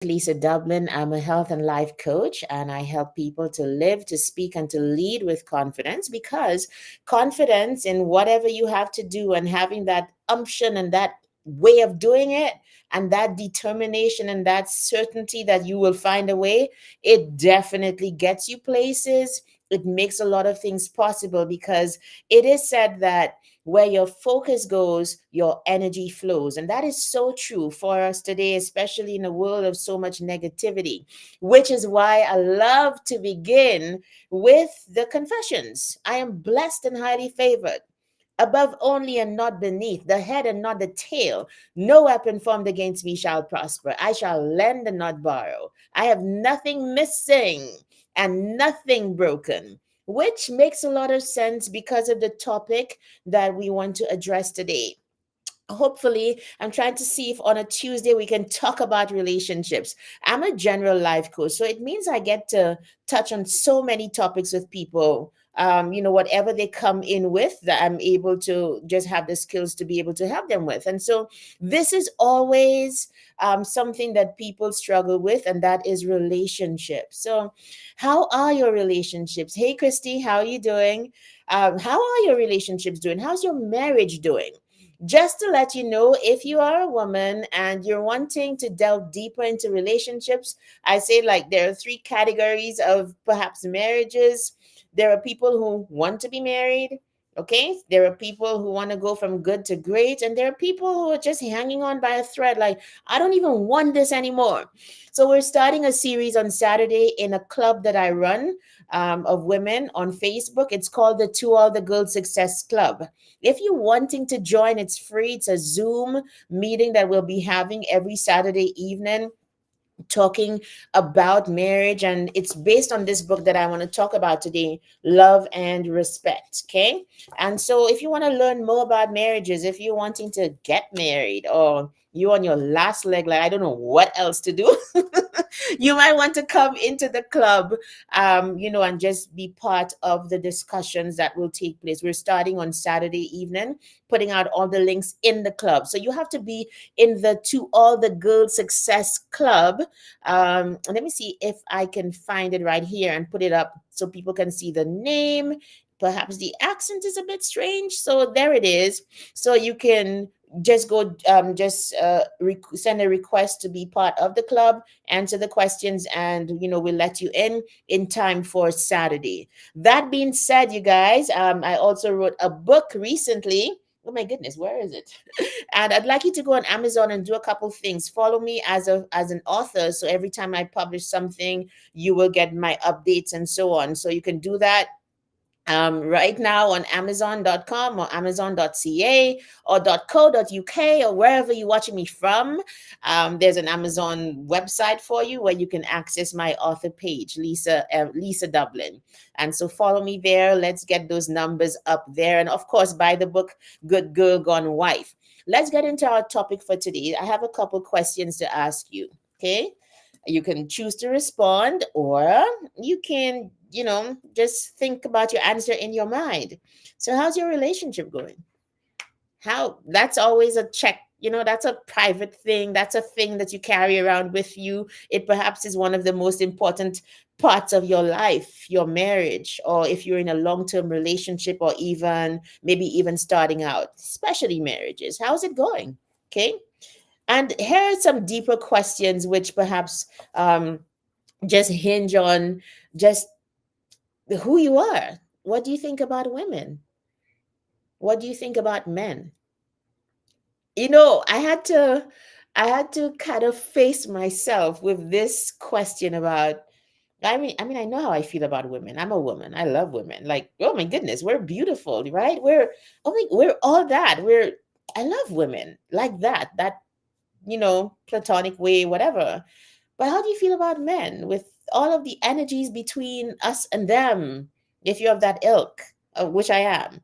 Lisa Dublin. I'm a health and life coach, and I help people to live, to speak, and to lead with confidence because confidence in whatever you have to do and having that umption and that way of doing it and that determination and that certainty that you will find a way, it definitely gets you places. It makes a lot of things possible because it is said that where your focus goes, your energy flows. And that is so true for us today, especially in a world of so much negativity, which is why I love to begin with the confessions. I am blessed and highly favored. Above only and not beneath, the head and not the tail. No weapon formed against me shall prosper. I shall lend and not borrow. I have nothing missing and nothing broken, which makes a lot of sense because of the topic that we want to address today. Hopefully, I'm trying to see if on a Tuesday we can talk about relationships. I'm a general life coach, so it means I get to touch on so many topics with people. Whatever they come in with, that I'm able to just have the skills to be able to help them with. And so, this is always something that people struggle with, and that is relationships. So, how are your relationships? Hey, Christy, how are you doing? How are your relationships doing? How's your marriage doing? Just to let you know, if you are a woman and you're wanting to delve deeper into relationships, I say like there are three categories of perhaps marriages. There are people who want to be married. Okay. There are people who want to go from good to great. And there are people who are just hanging on by a thread, like, I don't even want this anymore. So we're starting a series on Saturday in a club that I run of women on Facebook. It's called the To All the Girls Success Club. If you're wanting to join, it's free. It's a Zoom meeting that we'll be having every Saturday evening talking about marriage, and it's based on this book that I want to talk about today, Love and Respect. Okay, and so if you want to learn more about marriages, if you're wanting to get married, or you're on your last leg, like I don't know what else to do, you might want to come into the club, and just be part of the discussions that will take place. We're starting on Saturday evening, putting out all the links in the club, so you have to be in the To All the Girls Success Club. Let me see if I can find it right here and put it up so people can see the name. Perhaps the accent is a bit strange. So there it is. So you can just go, send a request to be part of the club, answer the questions, and we'll let you in time for Saturday. That being said, you guys, I also wrote a book recently. Oh my goodness, where is it? And I'd like you to go on Amazon and do a couple things. Follow me as an author, so every time I publish something, you will get my updates and so on. So you can do that right now on Amazon.com or Amazon.ca or .co.uk or wherever you're watching me from. There's an Amazon website for you where you can access my author page, Lisa Dublin. And so follow me there. Let's get those numbers up there. And of course, buy the book, Good Girl Gone Wife. Let's get into our topic for today. I have a couple questions to ask you. Okay. You can choose to respond, or you can, just think about your answer in your mind. So, how's your relationship going? How That's always a check. That's a private thing. That's a thing that you carry around with you. It perhaps is one of the most important parts of your life, your marriage, or if you're in a long term relationship, or even maybe even starting out, especially marriages. How's it going? Okay. And here are some deeper questions, which perhaps just hinge on just who you are. What do you think about women? What do you think about men? I had to kind of face myself with this question about. I mean, I know how I feel about women. I'm a woman. I love women. Like, oh my goodness, we're beautiful, right? We're all that. I love women like that. Platonic way, whatever. But how do you feel about men with all of the energies between us and them? If you're of that ilk, which I am,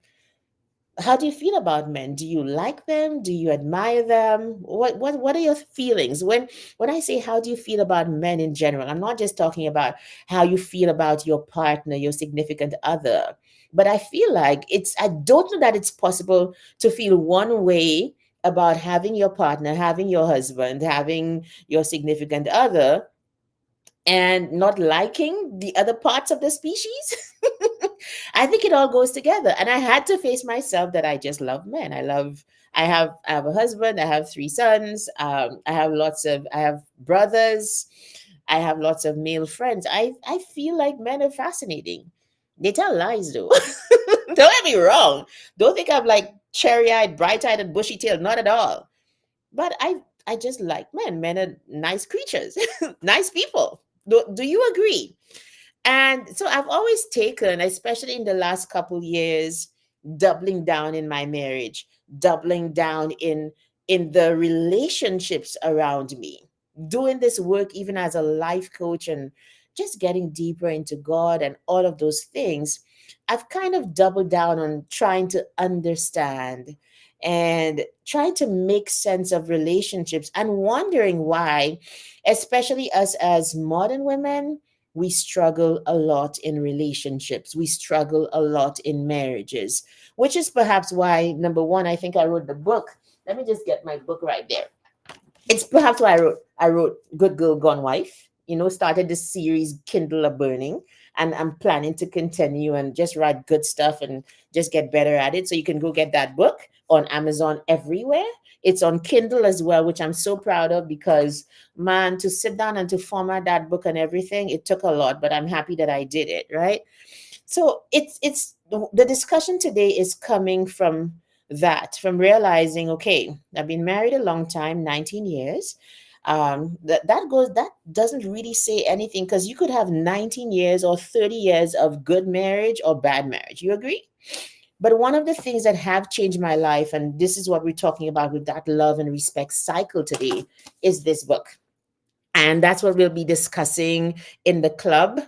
how do you feel about men? Do you like them? Do you admire them? What are your feelings when I say how do you feel about men in general? I'm not just talking about how you feel about your partner, your significant other, but I feel like I don't know that it's possible to feel one way about having your partner, having your husband, having your significant other, and not liking the other parts of the species. I think it all goes together. And I had to face myself that I just love men. I have a husband, I have three sons, I have brothers, I have lots of male friends. I feel like men are fascinating. They tell lies though. Don't get me wrong. Don't think I'm like cherry eyed, bright eyed, and bushy tailed. Not at all. But I just like men. Men are nice creatures, nice people. Do you agree? And so I've always taken, especially in the last couple years, doubling down in my marriage, doubling down in the relationships around me, doing this work even as a life coach and just getting deeper into God and all of those things. I've kind of doubled down on trying to understand and trying to make sense of relationships and wondering why, especially us as modern women, we struggle a lot in relationships. We struggle a lot in marriages, which is perhaps why, number one, I think I wrote the book. Let me just get my book right there. It's perhaps why I wrote Good Girl Gone Wife. Started this series Kindle a Burning, and I'm planning to continue and just write good stuff and just get better at it. So you can go get that book on Amazon everywhere. It's on Kindle as well, which I'm so proud of because man, to sit down and to format that book and everything, it took a lot, but I'm happy that I did it, right? So it's the discussion today is coming from from realizing, okay, I've been married a long time, 19 years. That doesn't really say anything because you could have 19 years or 30 years of good marriage or bad marriage. You agree? But one of the things that have changed my life, and this is what we're talking about with that love and respect cycle today, is this book. And that's what we'll be discussing in the club,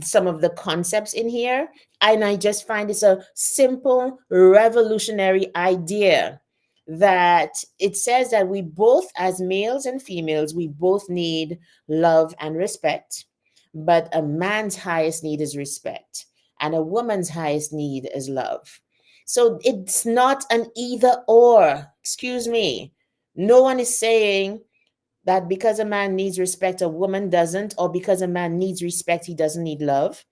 some of the concepts in here. And I just find it's a simple, revolutionary idea that it says that we both, as males and females, we both need love and respect. But a man's highest need is respect, and a woman's highest need is love. So it's not an either or. Excuse me. No one is saying that because a man needs respect, a woman doesn't, or because a man needs respect, he doesn't need love.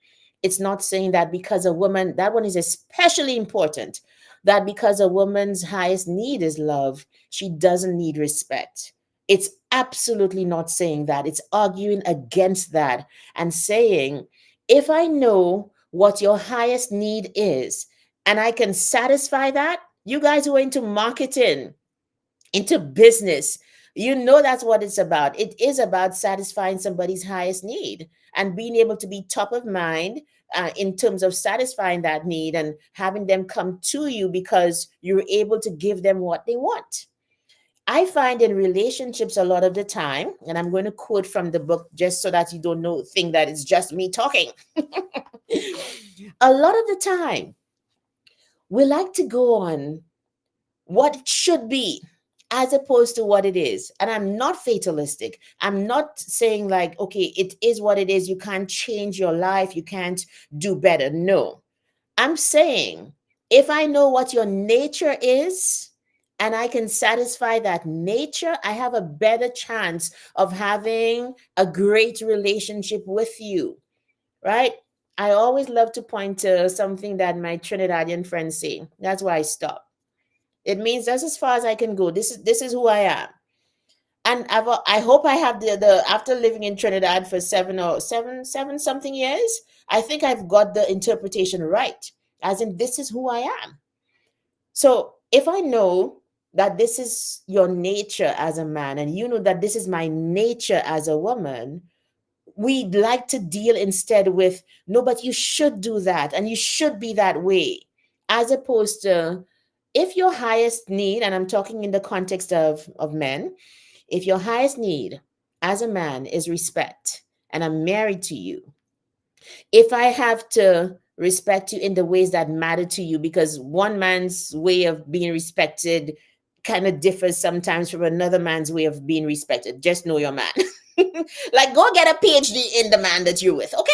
It's not saying that because a woman, that one is especially important, that because a woman's highest need is love, she doesn't need respect. It's absolutely not saying that. It's arguing against that and saying, if I know what your highest need is and I can satisfy that, you guys who are into marketing, into business, that's what it's about. It is about satisfying somebody's highest need and being able to be top of mind in terms of satisfying that need and having them come to you because you're able to give them what they want. I find in relationships a lot of the time, and I'm going to quote from the book just so that you don't think that it's just me talking. A lot of the time, we like to go on what it should be as opposed to what it is. And I'm not fatalistic. I'm not saying like, okay, it is what it is. You can't change your life. You can't do better. No, I'm saying if I know what your nature is and I can satisfy that nature, I have a better chance of having a great relationship with you, right? I always love to point to something that my Trinidadian friends say. That's why I stop. It means that's as far as I can go. This is who I am. And I hope I have the after living in Trinidad for seven something years, I think I've got the interpretation right. As in, this is who I am. So if I know that this is your nature as a man, and you know that this is my nature as a woman, we'd like to deal instead with, no, but you should do that and you should be that way, as opposed to, if your highest need, and I'm talking in the context of men, if your highest need as a man is respect, and I'm married to you, if I have to respect you in the ways that matter to you, because one man's way of being respected kind of differs sometimes from another man's way of being respected, just know your man. Like, go get a PhD in the man that you're with, okay?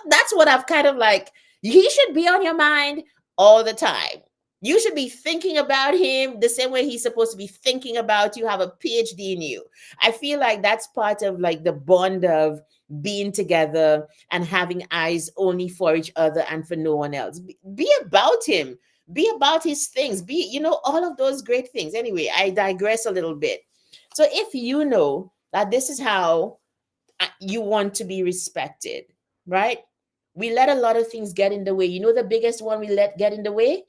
That's what I've kind of like, he should be on your mind all the time. You should be thinking about him the same way he's supposed to be thinking about you, have a PhD in you. I feel like that's part of like the bond of being together and having eyes only for each other and for no one else. Be about him, be about his things, be, all of those great things. Anyway, I digress a little bit. So if you know that this is how you want to be respected, right? We let a lot of things get in the way. The biggest one we let get in the way?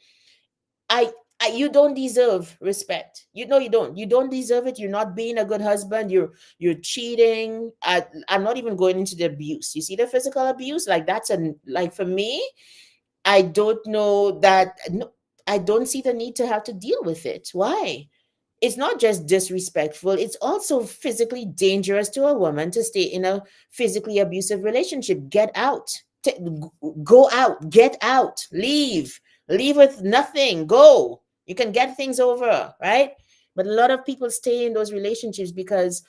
I, you don't deserve respect. You don't. You don't deserve it. You're not being a good husband. You're cheating. I'm not even going into the abuse. You see the physical abuse? Like that's like for me, I don't know that. No, I don't see the need to have to deal with it. Why? It's not just disrespectful, it's also physically dangerous to a woman to stay in a physically abusive relationship. Get out. Go out, get out, leave with nothing, go. You can get things over, right? But a lot of people stay in those relationships because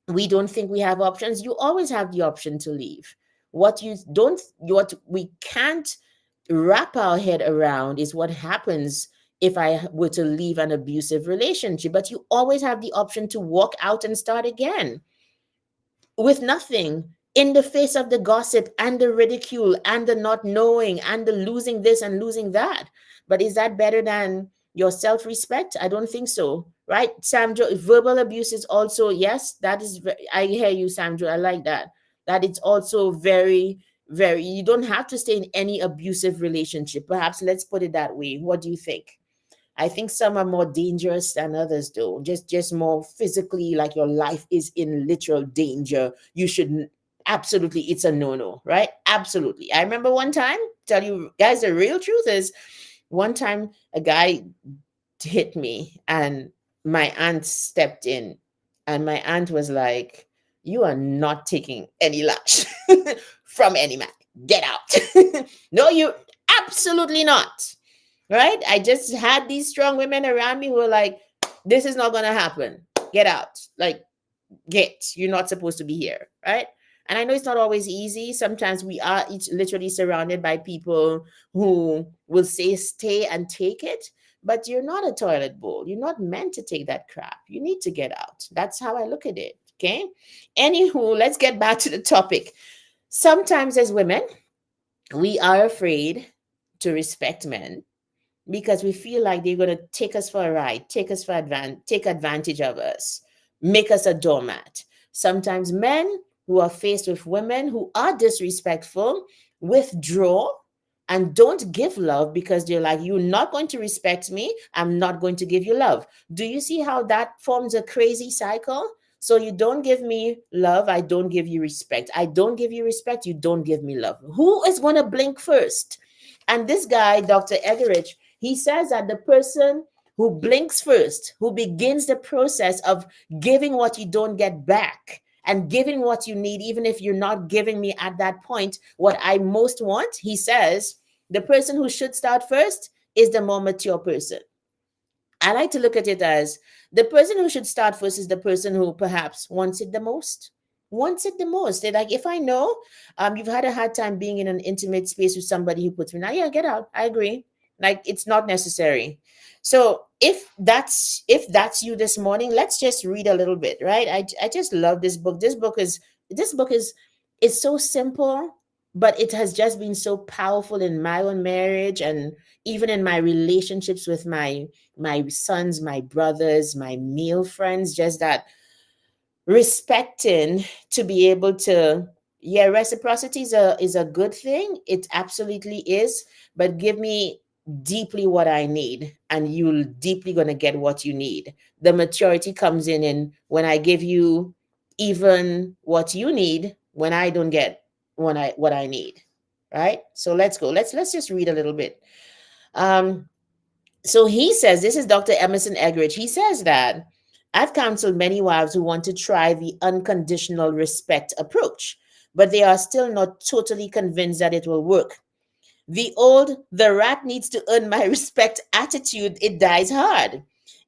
we don't think we have options. You always have the option to leave. What we can't wrap our head around is what happens if I were to leave an abusive relationship. But you always have the option to walk out and start again with nothing, in the face of the gossip and the ridicule and the not knowing and the losing this and losing that. But is that better than your self-respect? I don't think so, right? Sandra, verbal abuse is also, yes, that is I hear you, Sandra. I like that. That it's also very, very, you don't have to stay in any abusive relationship. Perhaps let's put it that way. What do you think? I think some are more dangerous than others, though. Just more physically, like your life is in literal danger. You should absolutely, it's a no-no, right? Absolutely. I remember one time, tell you guys, the real truth is, one time a guy hit me and my aunt stepped in, and my aunt was like, "You are not taking any lash from any man. Get out." No, you absolutely not. Right? I just had these strong women around me who were like, "This is not going to happen. Get out. Like, you're not supposed to be here." Right? And I know it's not always easy. Sometimes we are each literally surrounded by people who will say, "Stay and take it." But you're not a toilet bowl. You're not meant to take that crap. You need to get out. That's how I look at it. Okay. Anywho, let's get back to the topic. Sometimes as women, we are afraid to respect men because we feel like they're going to take us for a ride, take advantage of us, make us a doormat. Sometimes men who are faced with women who are disrespectful withdraw and don't give love because they're like, "You're not going to respect me. I'm not going to give you love." Do you see how that forms a crazy cycle? So you don't give me love, I don't give you respect. I don't give you respect, you don't give me love. Who is going to blink first? And this guy, Dr. Eggerichs, he says that the person who blinks first, who begins the process of giving what you don't get back and giving what you need, even if you're not giving me at that point what I most want, he says the person who should start first is the more mature person. I like to look at it as the person who should start first is the person who perhaps wants it the most. Wants it the most. They're like, if I know you've had a hard time being in an intimate space with somebody who puts me now, yeah, get out. I agree. Like it's not necessary. So if that's you this morning, let's just read a little bit, right? I just love this book. This book is so simple, but it has just been so powerful in my own marriage and even in my relationships with my sons, my brothers, my male friends, just that respecting to be able to, yeah, reciprocity is a good thing. It absolutely is, but give me deeply what I need and you'll deeply going to get what you need. The maturity comes in when I give you even what you need when I don't get what I need. Right? So let's go. Let's just read a little bit. Um so he says, this is Dr. Emerson Eggerichs. He says that I've counseled many wives who want to try the unconditional respect approach, but they are still not totally convinced that it will work. The rat needs to earn my respect attitude, it dies hard.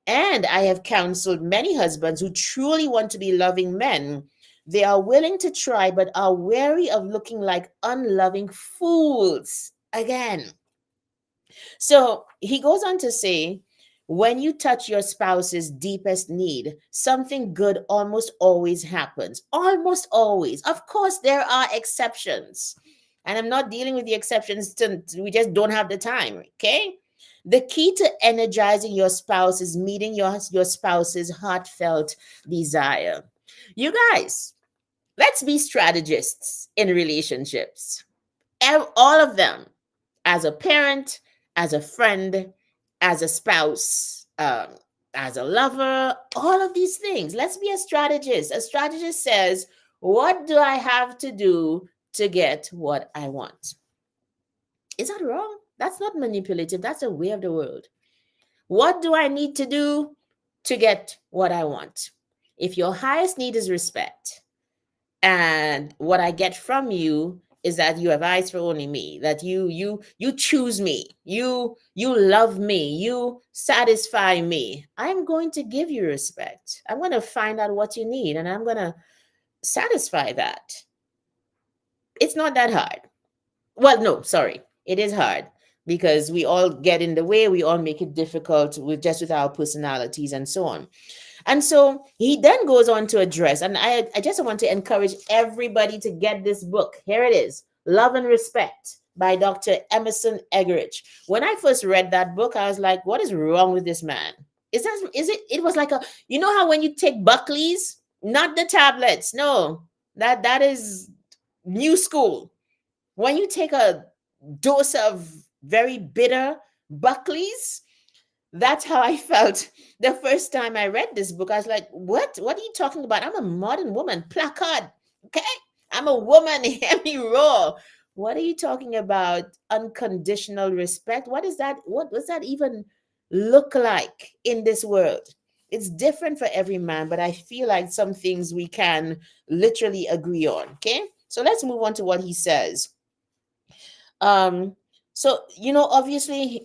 And I have counseled many husbands who truly want to be loving men. They are willing to try, but are wary of looking like unloving fools. Again, So he goes on to say, when you touch your spouse's deepest need, something good almost always happens. Almost always. Of course, there are exceptions. And I'm not dealing with the exceptions, we just don't have the time. Okay. The key to energizing your spouse is meeting your spouse's heartfelt desire. You guys, let's be strategists in relationships. All of them, as a parent, as a friend, as a spouse, as a lover, all of these things. Let's be a strategist. A strategist says, what do I have to do to get what I want? Is that wrong? That's not manipulative. That's a way of the world. What do I need to do to get what I want? If your highest need is respect, and what I get from you is that you have eyes for only me, that you choose me, you love me, you satisfy me, I'm going to give you respect. I'm going to find out what you need and I'm going to satisfy that. It's not that hard. Well, no, sorry, it is hard, because we all get in the way, we all make it difficult with our personalities and so on. And so he then goes on to address, and I just want to encourage everybody to get this book. Here it is, Love and Respect by Dr. Emerson Eggerichs. When I first read that book, I was like, what is wrong with this man? It was like you know how when you take Buckley's, not the tablets, no, that is new school. When you take a dose of very bitter Buckley's, that's how I felt the first time I read this book. I was like, what are you talking about? I'm a modern woman, placard. Okay, I'm a woman. Hear me roar. What are you talking about? Unconditional respect. What is that? What does that even look like in this world? It's different for every man, but I feel like some things we can literally agree on. Okay, so let's move on to what he says. um so, obviously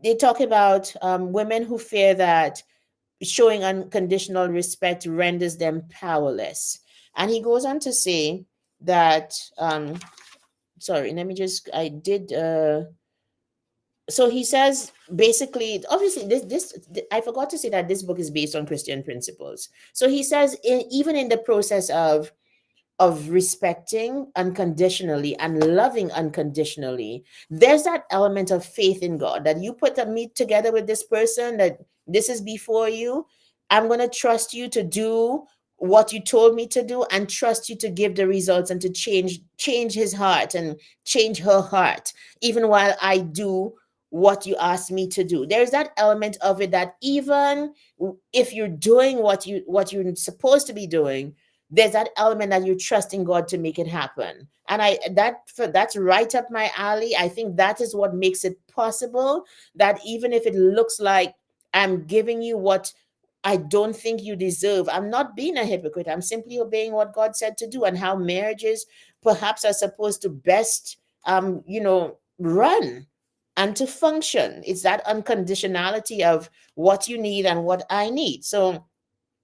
they talk about women who fear that showing unconditional respect renders them powerless. And he goes on to say that, sorry, let me just, I did, so he says, basically, obviously, I forgot to say that this book is based on Christian principles. So he says, even in the process of respecting unconditionally and loving unconditionally, there's that element of faith in God, that you put a meet together with this person, that this is before you. I'm going to trust you to do what you told me to do, and trust you to give the results and to change his heart and change her heart, even while I do what you asked me to do. There's that element of it, that even if you're doing what you're supposed to be doing, there's that element that you're trusting God to make it happen. And that's right up my alley. I think that is what makes it possible, that even if it looks like I'm giving you what I don't think you deserve, I'm not being a hypocrite. I'm simply obeying what God said to do, and how marriages perhaps are supposed to best run and to function. It's that unconditionality of what you need and what I need. So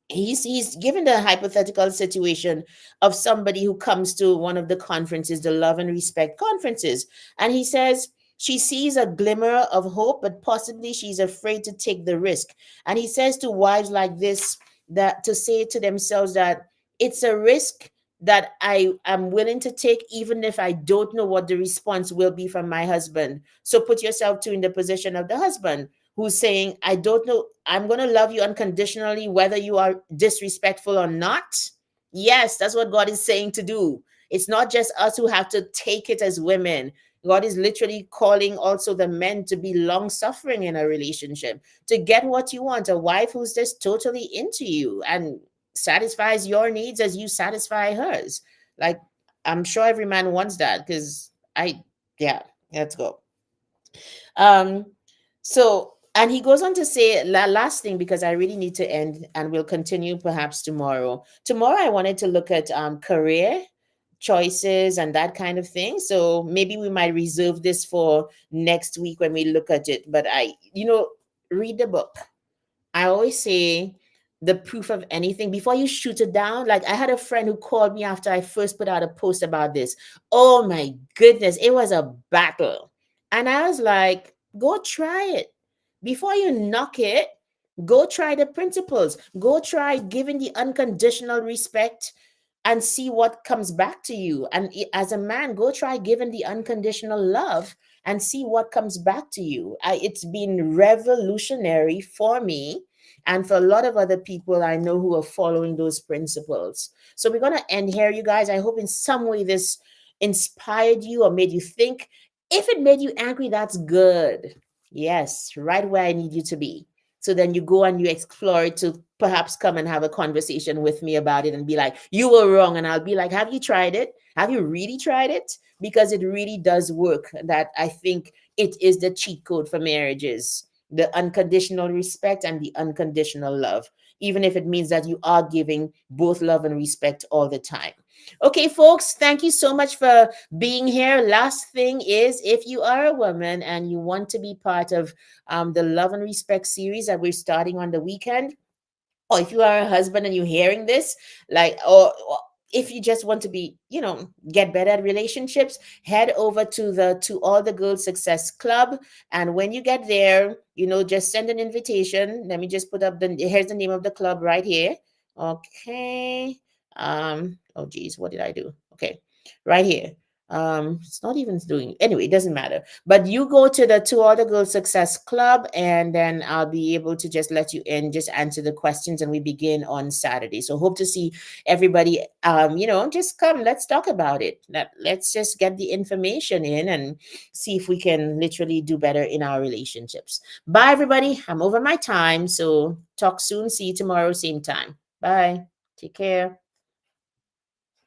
he's given the hypothetical situation of somebody who comes to one of the conferences, the Love and Respect conferences, and he says she sees a glimmer of hope, but possibly she's afraid to take the risk. And he says to wives like this, that to say to themselves that it's a risk that I am willing to take, even if I don't know what the response will be from my husband. So put yourself too in the position of the husband, who's saying, I don't know, I'm going to love you unconditionally, whether you are disrespectful or not. Yes, that's what God is saying to do. It's not just us who have to take it as women. God is literally calling also the men to be long suffering in a relationship, to get what you want, a wife who's just totally into you and satisfies your needs as you satisfy hers. Like, I'm sure every man wants that, because yeah, let's go. Um, so, and he goes on to say, last thing, because I really need to end, and we'll continue perhaps tomorrow. Tomorrow, I wanted to look at career choices and that kind of thing. So maybe we might reserve this for next week when we look at it. But read the book. I always say, the proof of anything before you shoot it down. Like, I had a friend who called me after I first put out a post about this. Oh my goodness, it was a battle. And I was like, Go try it. Before you knock it, go try the principles. Go try giving the unconditional respect and see what comes back to you. And as a man, go try giving the unconditional love and see what comes back to you. It's been revolutionary for me and for a lot of other people I know who are following those principles. So we're going to end here, you guys. I hope in some way this inspired you or made you think. If it made you angry, that's good. Yes, right where I need you to be. So then you go and you explore it to perhaps come and have a conversation with me about it and be like, you were wrong. And I'll be like, have you tried it? Have you really tried it? Because it really does work. That I think it is the cheat code for marriages, the unconditional respect and the unconditional love, even if it means that you are giving both love and respect all the time. Okay, folks, thank you so much for being here. Last thing is, if you are a woman and you want to be part of the Love and Respect series that we're starting on the weekend, or if you are a husband and you're hearing this, like, or if you just want to be, get better at relationships, head over to the To All the Girls Success Club. And when you get there, just send an invitation. Let me just put up here's the name of the club right here. Okay. Oh geez, what did I do? Okay, right here. It's not even doing, anyway, it doesn't matter. But you go to the To All the Girls Success Club, and then I'll be able to just let you in, just answer the questions, and we begin on Saturday. So hope to see everybody. Just come, let's talk about it. Let's just get the information in and see if we can literally do better in our relationships. Bye everybody. I'm over my time. So talk soon. See you tomorrow, same time. Bye. Take care.